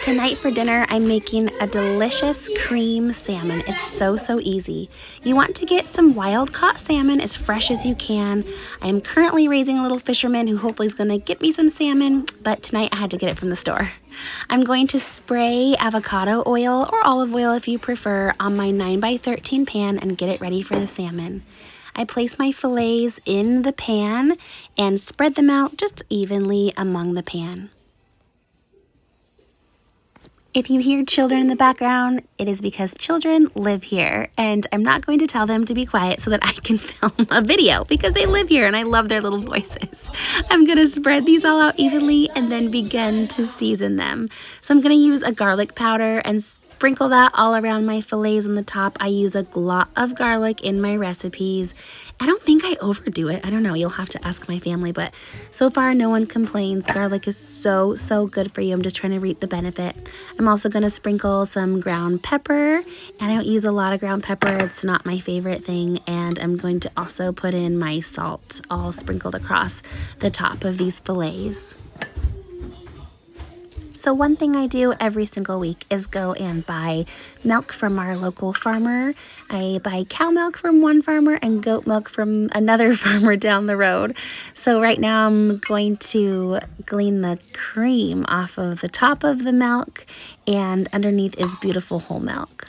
Tonight for dinner, I'm making a delicious cream salmon. It's so easy. You want to get some wild caught salmon as fresh as you can. I am currently raising a little fisherman who hopefully is going to get me some salmon, but tonight I had to get it from the store. I'm going to spray avocado oil or olive oil if you prefer on my 9x13 pan and get it ready for the salmon. I place my fillets in the pan and spread them out just evenly among the pan. If you hear children in the background, it is because children live here, and I'm not going to tell them to be quiet so that I can film a video because they live here and I love their little voices. I'm going to spread these all out evenly and then begin to season them. So I'm going to use a garlic powder and sprinkle that all around my fillets on the top. I use a lot of garlic in my recipes. I don't think I overdo it. I don't know. You'll have to ask my family, but so far no one complains. Garlic is so good for you. I'm just trying to reap the benefit. I'm also going to sprinkle some ground pepper, and I don't use a lot of ground pepper. It's not my favorite thing. And I'm going to also put in my salt all sprinkled across the top of these fillets. So one thing I do every single week is go and buy milk from our local farmer. I buy cow milk from one farmer and goat milk from another farmer down the road. So right now I'm going to glean the cream off of the top of the milk, and underneath is beautiful whole milk.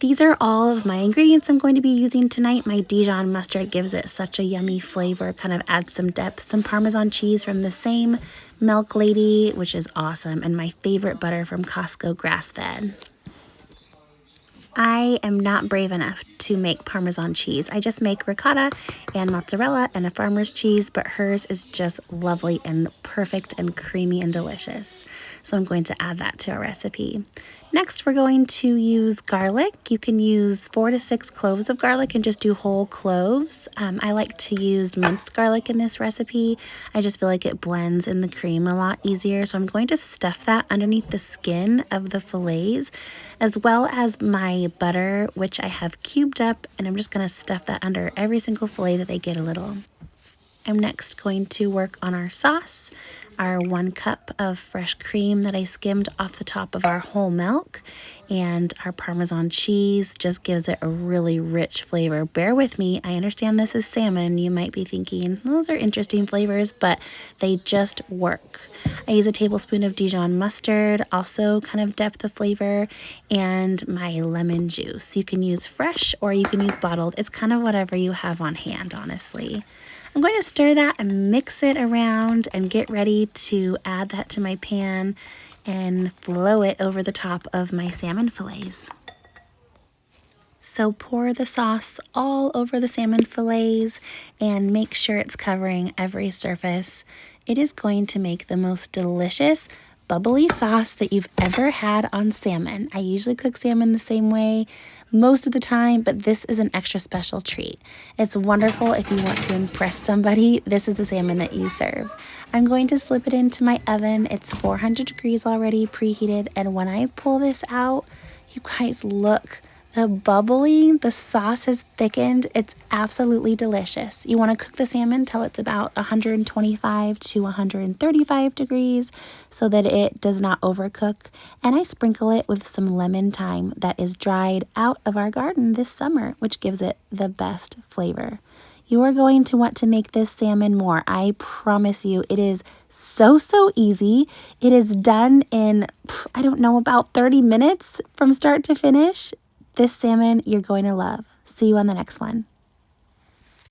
These are all of my ingredients I'm going to be using tonight. My Dijon mustard gives it such a yummy flavor, kind of adds some depth. Some Parmesan cheese from the same milk lady, which is awesome, and my favorite butter from Costco, grass-fed. I am not brave enough to make Parmesan cheese. I just make ricotta and mozzarella and a farmer's cheese, but hers is just lovely and perfect and creamy and delicious. So I'm going to add that to our recipe. Next, we're going to use garlic. You can use 4 to 6 cloves of garlic and just do whole cloves. I like to use minced garlic in this recipe. I just feel like it blends in the cream a lot easier. So I'm going to stuff that underneath the skin of the fillets, as well as my butter, which I have cubed up, and I'm just going to stuff that under every single fillet that they get a little. I'm next going to work on our sauce, our 1 cup of fresh cream that I skimmed off the top of our whole milk, and our Parmesan cheese just gives it a really rich flavor. Bear with me, I understand this is salmon. You might be thinking, those are interesting flavors, but they just work. I use a tablespoon of Dijon mustard, also kind of depth of flavor, and my lemon juice. You can use fresh or you can use bottled. It's kind of whatever you have on hand, honestly. I'm going to stir that and mix it around and get ready to add that to my pan and blow it over the top of my salmon fillets. So pour the sauce all over the salmon fillets and make sure it's covering every surface. It is going to make the most delicious bubbly sauce that you've ever had on salmon. I usually cook salmon the same way most of the time, but this is an extra special treat. It's wonderful if you want to impress somebody. This is the salmon that you serve. I'm going to slip it into my oven. It's 400 degrees already preheated, and when I pull this out, you guys look. The bubbly, the sauce has thickened. It's absolutely delicious. You want to cook the salmon till it's about 125 to 135 degrees so that it does not overcook. And I sprinkle it with some lemon thyme that is dried out of our garden this summer, which gives it the best flavor. You are going to want to make this salmon more. I promise you, it is so easy. It is done in, I don't know, about 30 minutes from start to finish. This salmon you're going to love. See you on the next one.